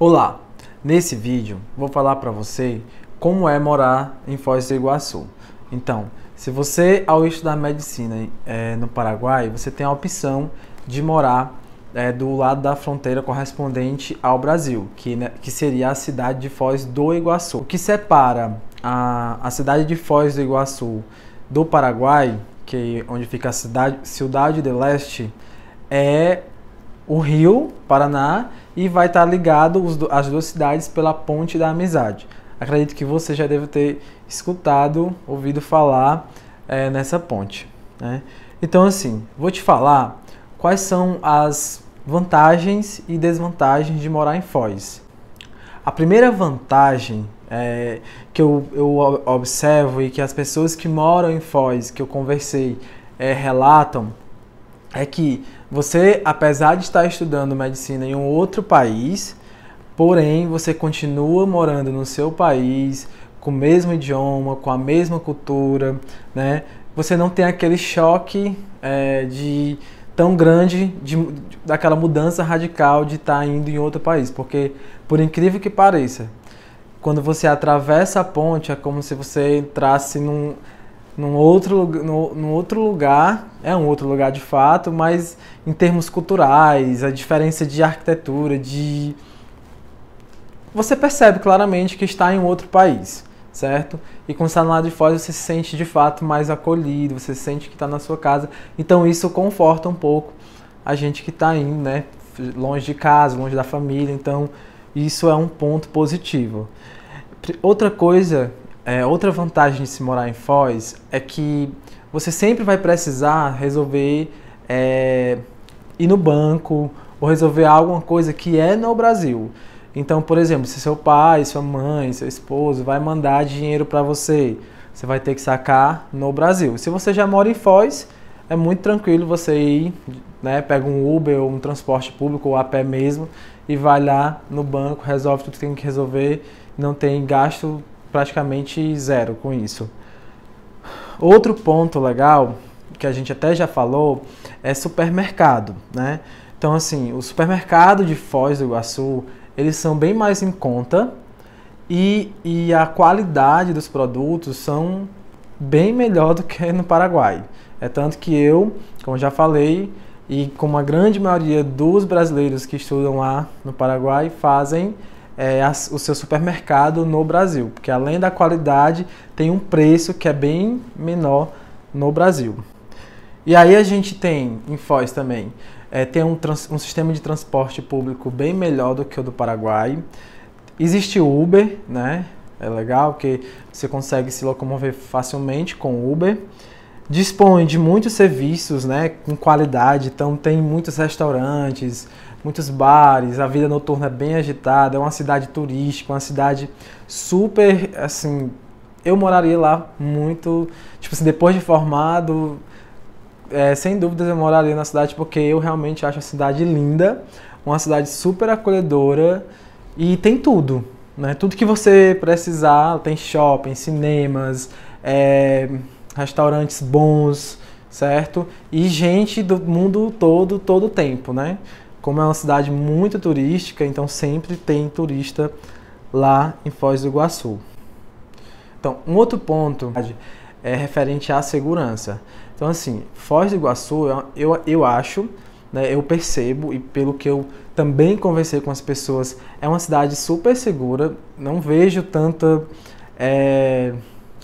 Olá! Nesse vídeo vou falar para você como é morar em Foz do Iguaçu. Então, se você ao estudar medicina no Paraguai, você tem a opção de morar do lado da fronteira correspondente ao Brasil, que seria a cidade de Foz do Iguaçu. O que separa a cidade de Foz do Iguaçu do Paraguai, onde fica a Ciudad del Este, é o Rio Paraná, e vai estar ligado as duas cidades pela Ponte da Amizade. Acredito que você já deve ter ouvido falar nessa ponte, né? Então, assim, vou te falar quais são as vantagens e desvantagens de morar em Foz. A primeira vantagem que eu observo e que as pessoas que moram em Foz, que eu conversei, relatam, é que você, apesar de estar estudando medicina em um outro país, porém você continua morando no seu país, com o mesmo idioma, com a mesma cultura, né? Você não tem aquele choque tão grande daquela mudança radical de estar indo em outro país, porque, por incrível que pareça, quando você atravessa a ponte, é como se você entrasse num outro lugar, é um outro lugar de fato, mas em termos culturais, a diferença de arquitetura, você percebe claramente que está em um outro país, certo? E quando está no lado de fora, você se sente de fato mais acolhido, você sente que está na sua casa, então isso conforta um pouco a gente que está indo, né? Longe de casa, longe da família, então isso é um ponto positivo. Outra coisa, outra vantagem de se morar em Foz é que você sempre vai precisar resolver ir no banco ou resolver alguma coisa que é no Brasil. Então, por exemplo, se seu pai, sua mãe, seu esposo vai mandar dinheiro para você, você vai ter que sacar no Brasil. Se você já mora em Foz, é muito tranquilo você ir, né, pega um Uber ou um transporte público ou a pé mesmo e vai lá no banco, resolve tudo que tem que resolver, não tem gasto praticamente zero com isso. Outro ponto legal, que a gente até já falou, é supermercado, né? Então, assim, o supermercado de Foz do Iguaçu, eles são bem mais em conta e a qualidade dos produtos são bem melhor do que no Paraguai. É tanto que eu, como já falei, e como a grande maioria dos brasileiros que estudam lá no Paraguai, fazem o seu supermercado no Brasil, porque além da qualidade, tem um preço que é bem menor no Brasil. E aí a gente tem, em Foz também, tem um sistema de transporte público bem melhor do que o do Paraguai. Existe o Uber, né? É legal, porque você consegue se locomover facilmente com o Uber. Dispõe de muitos serviços, né, com qualidade, então tem muitos restaurantes, muitos bares, a vida noturna é bem agitada, é uma cidade turística, uma cidade super, assim, eu moraria lá muito, tipo assim, depois de formado, sem dúvidas eu moraria na cidade porque eu realmente acho a cidade linda, uma cidade super acolhedora e tem tudo, né, tudo que você precisar, tem shopping, cinemas, restaurantes bons, certo? E gente do mundo todo o tempo, né? Como é uma cidade muito turística, então sempre tem turista lá em Foz do Iguaçu. Então, um outro ponto é referente à segurança. Então, assim, Foz do Iguaçu, eu acho, né, eu percebo, e pelo que eu também conversei com as pessoas, é uma cidade super segura, não vejo tanta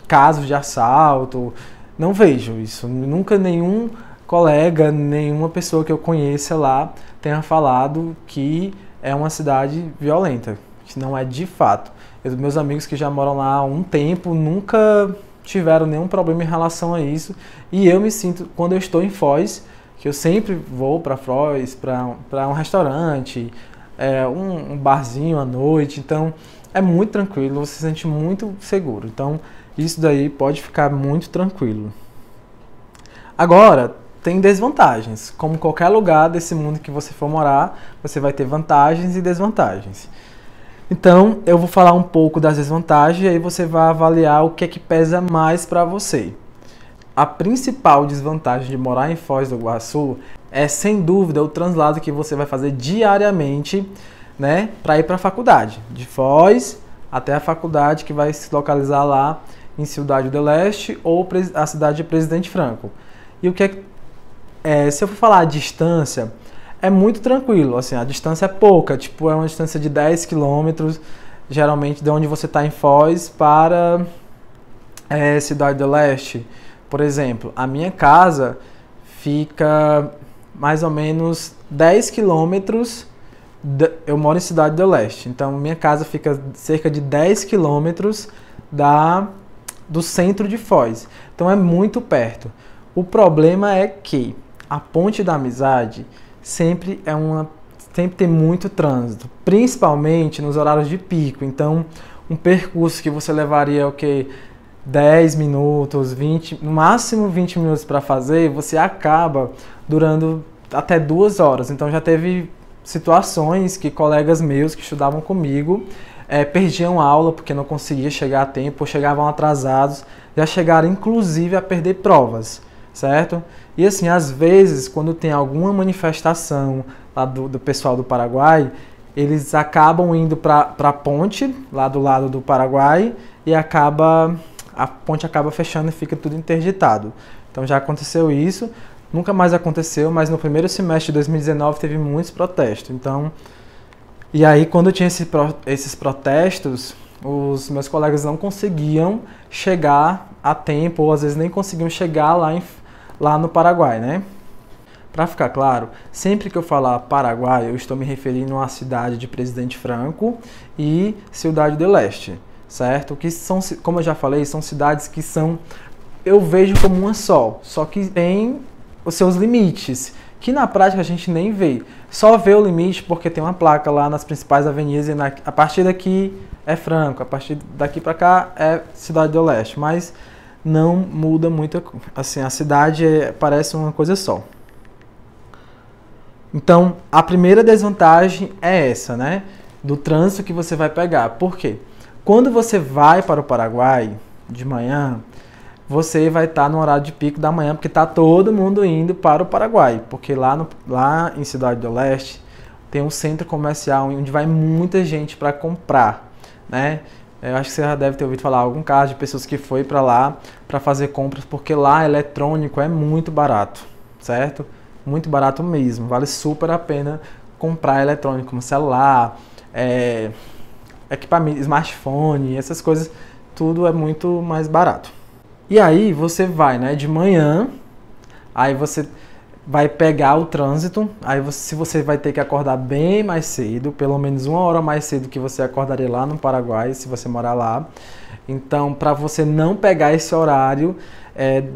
casos de assalto, não vejo isso. Nunca nenhum colega, nenhuma pessoa que eu conheça lá tenha falado que é uma cidade violenta, que não é de fato. Meus amigos que já moram lá há um tempo nunca tiveram nenhum problema em relação a isso, e eu me sinto, quando eu estou em Foz, que eu sempre vou para Foz, para um restaurante, um barzinho à noite, então é muito tranquilo, você se sente muito seguro. Então, isso daí pode ficar muito tranquilo. Agora, tem desvantagens. Como qualquer lugar desse mundo que você for morar, você vai ter vantagens e desvantagens. Então, eu vou falar um pouco das desvantagens e aí você vai avaliar o que é que pesa mais para você. A principal desvantagem de morar em Foz do Iguaçu é, sem dúvida, o translado que você vai fazer diariamente né, para ir para a faculdade, de Foz até a faculdade que vai se localizar lá em Ciudad del Este ou a cidade de Presidente Franco. E o que se eu for falar a distância, é muito tranquilo, assim, a distância é pouca, tipo, é uma distância de 10 quilômetros, geralmente de onde você está em Foz para Ciudad del Este. Por exemplo, a minha casa fica mais ou menos 10 quilômetros, eu moro em Cidade do Leste, então minha casa fica cerca de 10 quilômetros do centro de Foz, então é muito perto. O problema é que a Ponte da Amizade sempre tem muito trânsito, principalmente nos horários de pico, então um percurso que você levaria 10 minutos, 20, no máximo 20 minutos para fazer, você acaba durando até 2 horas. Então já teve situações que colegas meus que estudavam comigo perdiam aula porque não conseguiam chegar a tempo, ou chegavam atrasados, já chegaram inclusive a perder provas, certo? E assim, às vezes, quando tem alguma manifestação lá do pessoal do Paraguai, eles acabam indo para a ponte, lá do lado do Paraguai, e a ponte acaba fechando e fica tudo interditado. Então já aconteceu isso, nunca mais aconteceu, mas no primeiro semestre de 2019 teve muitos protestos. Então, e aí quando tinha esses protestos, os meus colegas não conseguiam chegar a tempo, ou às vezes nem conseguiam chegar lá no Paraguai, né? Para ficar claro, sempre que eu falar Paraguai, eu estou me referindo à cidade de Presidente Franco e Ciudad del Este, certo? Que são, como eu já falei, são cidades que eu vejo como uma só que tem os seus limites, que na prática a gente nem vê. Só vê o limite porque tem uma placa lá nas principais avenidas e a partir daqui é Franco, a partir daqui para cá é Cidade do Leste, mas não muda muito, assim, a cidade parece uma coisa só. Então, a primeira desvantagem é essa, né? Do trânsito que você vai pegar. Por quê? Quando você vai para o Paraguai de manhã, você vai estar no horário de pico da manhã, porque está todo mundo indo para o Paraguai. Porque lá em Cidade do Leste tem um centro comercial onde vai muita gente para comprar, né? Eu acho que você já deve ter ouvido falar algum caso de pessoas que foi para lá para fazer compras, porque lá eletrônico é muito barato, certo? Muito barato mesmo, vale super a pena comprar eletrônico, como celular, equipamento, smartphone, essas coisas, tudo é muito mais barato. E aí você vai, né, de manhã, aí você vai pegar o trânsito, aí se você vai ter que acordar bem mais cedo, pelo menos 1 hora mais cedo que você acordaria lá no Paraguai, se você morar lá. Então, para você não pegar esse horário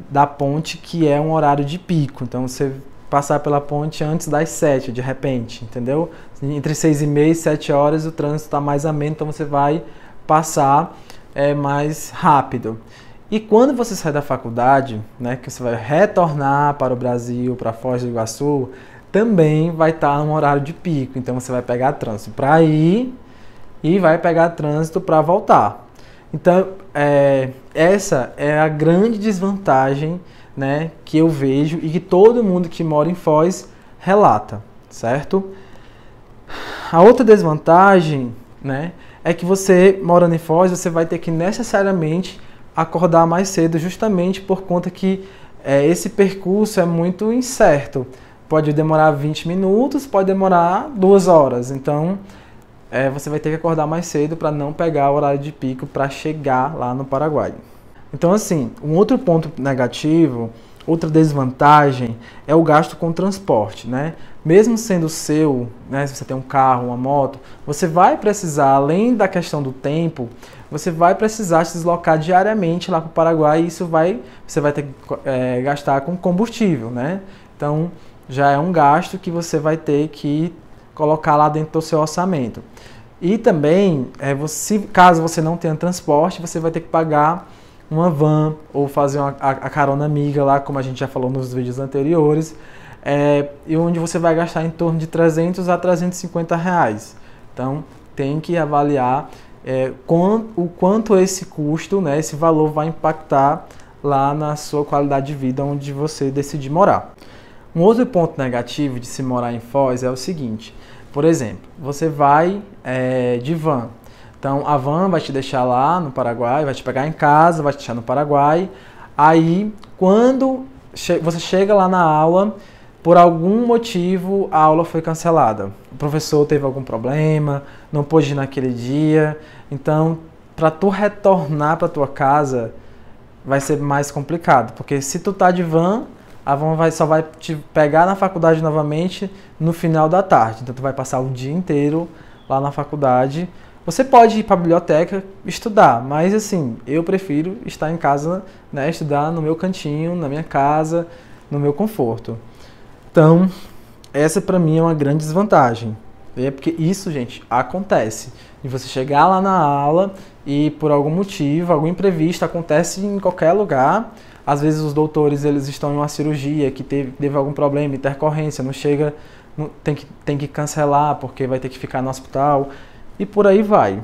da ponte, que é um horário de pico, então você passar pela ponte antes das 7, de repente, entendeu? Entre 6h30 e 7 horas o trânsito está mais ameno, então você vai passar mais rápido. E quando você sai da faculdade, né, que você vai retornar para o Brasil, para Foz do Iguaçu, também vai estar no horário de pico, então você vai pegar trânsito para ir e vai pegar trânsito para voltar. Então, essa é a grande desvantagem, né, que eu vejo e que todo mundo que mora em Foz relata, certo? A outra desvantagem, né, é que você, morando em Foz, você vai ter que necessariamente acordar mais cedo, justamente por conta que esse percurso é muito incerto. Pode demorar 20 minutos, pode demorar 2 horas, então você vai ter que acordar mais cedo para não pegar o horário de pico para chegar lá no Paraguai. Então, assim, um outro ponto negativo, outra desvantagem, é o gasto com transporte, né? Mesmo sendo seu, né, se você tem um carro, uma moto, você vai precisar, além da questão do tempo, você vai precisar se deslocar diariamente lá para o Paraguai e você vai ter que gastar com combustível, né? Então, já é um gasto que você vai ter que colocar lá dentro do seu orçamento. E também, caso você não tenha transporte, você vai ter que pagar uma van ou fazer a carona amiga lá, como a gente já falou nos vídeos anteriores, e onde você vai gastar em torno de 300 a 350 reais. Então, tem que avaliar o quanto esse custo, né, esse valor vai impactar lá na sua qualidade de vida onde você decidir morar. Um outro ponto negativo de se morar em Foz é o seguinte: Por exemplo, você vai de van. Então, a van vai te deixar lá no Paraguai, vai te pegar em casa, vai te deixar no Paraguai. Aí, quando você chega lá na aula, por algum motivo a aula foi cancelada. O professor teve algum problema, não pôde ir naquele dia. Então, para tu retornar para tua casa, vai ser mais complicado. Porque se tu tá de van, a van só vai te pegar na faculdade novamente no final da tarde. Então, tu vai passar o dia inteiro lá na faculdade. Você pode ir para a biblioteca estudar, mas assim, eu prefiro estar em casa, né, estudar no meu cantinho, na minha casa, no meu conforto. Então, essa para mim é uma grande desvantagem. É porque isso, gente, acontece. E você chegar lá na aula e por algum motivo, algum imprevisto, acontece em qualquer lugar. Às vezes os doutores eles estão em uma cirurgia que teve algum problema, intercorrência, não chega, tem que cancelar porque vai ter que ficar no hospital. E por aí vai.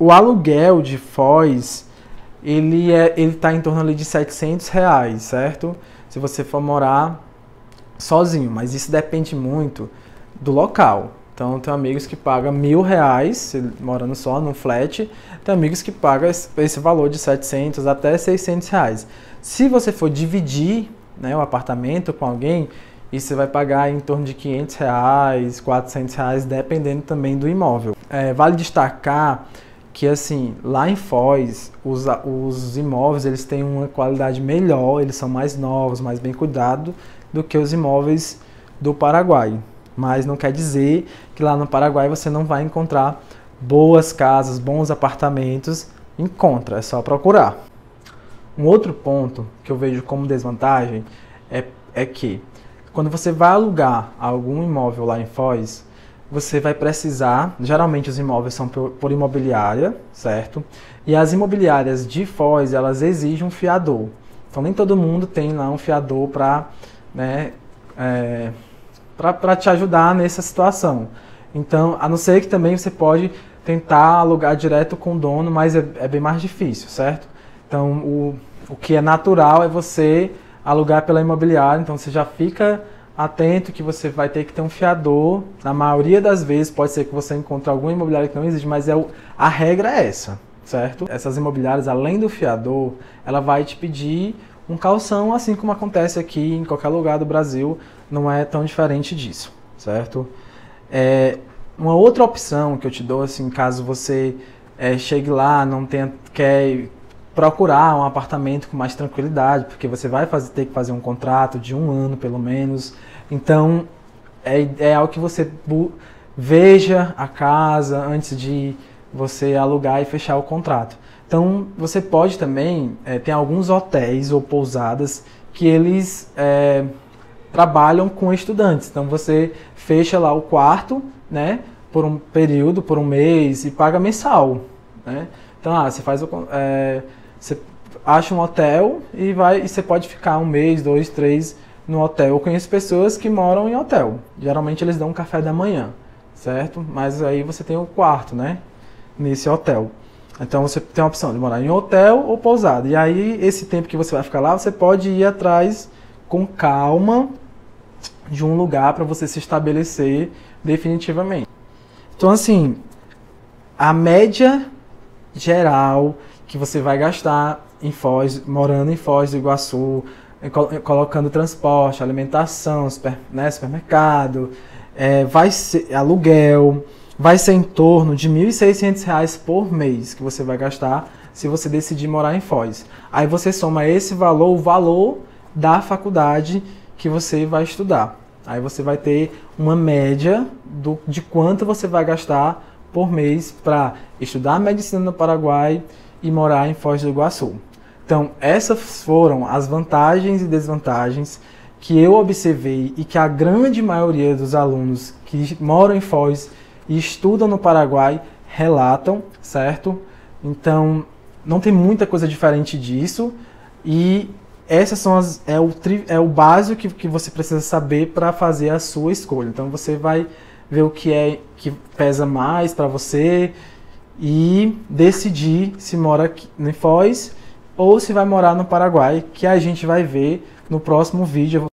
O aluguel de Foz, ele tá em torno ali de R$700, certo? Se você for morar sozinho, mas isso depende muito do local. Então, tem amigos que pagam R$1.000, morando só no flat, tem amigos que pagam esse valor de R$700 até R$600. Se você for dividir, né, o apartamento com alguém, e você vai pagar em torno de R$500, R$400, dependendo também do imóvel. Vale destacar que, assim, lá em Foz, os imóveis eles têm uma qualidade melhor, eles são mais novos, mais bem cuidados do que os imóveis do Paraguai. Mas não quer dizer que lá no Paraguai você não vai encontrar boas casas, bons apartamentos. Encontra, é só procurar. Um outro ponto que eu vejo como desvantagem é que quando você vai alugar algum imóvel lá em Foz, você vai precisar, geralmente os imóveis são por imobiliária, certo? E as imobiliárias de Foz, elas exigem um fiador. Então nem todo mundo tem lá um fiador para, né, para te ajudar nessa situação. Então, a não ser que também você pode tentar alugar direto com o dono, mas é bem mais difícil, certo? Então, o que é natural é você alugar pela imobiliária, então você já fica atento que você vai ter que ter um fiador. Na maioria das vezes pode ser que você encontre alguma imobiliária que não existe, mas a regra é essa, certo? Essas imobiliárias, além do fiador, ela vai te pedir um calção, assim como acontece aqui em qualquer lugar do Brasil, não é tão diferente disso, certo? Uma outra opção que eu te dou, assim, caso você chegue lá, quer procurar um apartamento com mais tranquilidade, porque você vai ter que fazer um contrato de 1 ano, pelo menos. Então, é algo que você veja a casa antes de você alugar e fechar o contrato. Então, você pode também, tem alguns hotéis ou pousadas que eles trabalham com estudantes. Então, você fecha lá o quarto, né, por um período, por um mês, e paga mensal, né? Então, você acha um hotel e você pode ficar 1 mês, 2, 3 no hotel. Eu conheço pessoas que moram em hotel. Geralmente eles dão um café da manhã, certo? Mas aí você tem o quarto, né, nesse hotel. Então você tem a opção de morar em hotel ou pousada. E aí esse tempo que você vai ficar lá, você pode ir atrás com calma de um lugar para você se estabelecer definitivamente. Então, assim, a média geral que você vai gastar em Foz, morando em Foz do Iguaçu, colocando transporte, alimentação, supermercado, vai ser aluguel, vai ser em torno de R$ 1.600 por mês que você vai gastar se você decidir morar em Foz. Aí você soma esse valor, o valor da faculdade que você vai estudar. Aí você vai ter uma média de quanto você vai gastar por mês para estudar medicina no Paraguai e morar em Foz do Iguaçu. Então, essas foram as vantagens e desvantagens que eu observei e que a grande maioria dos alunos que moram em Foz e estudam no Paraguai relatam, certo? Então, não tem muita coisa diferente disso, e essas são o básico que você precisa saber para fazer a sua escolha. Então, você vai ver o que pesa mais para você e decidir se mora aqui em Foz ou se vai morar no Paraguai, que a gente vai ver no próximo vídeo.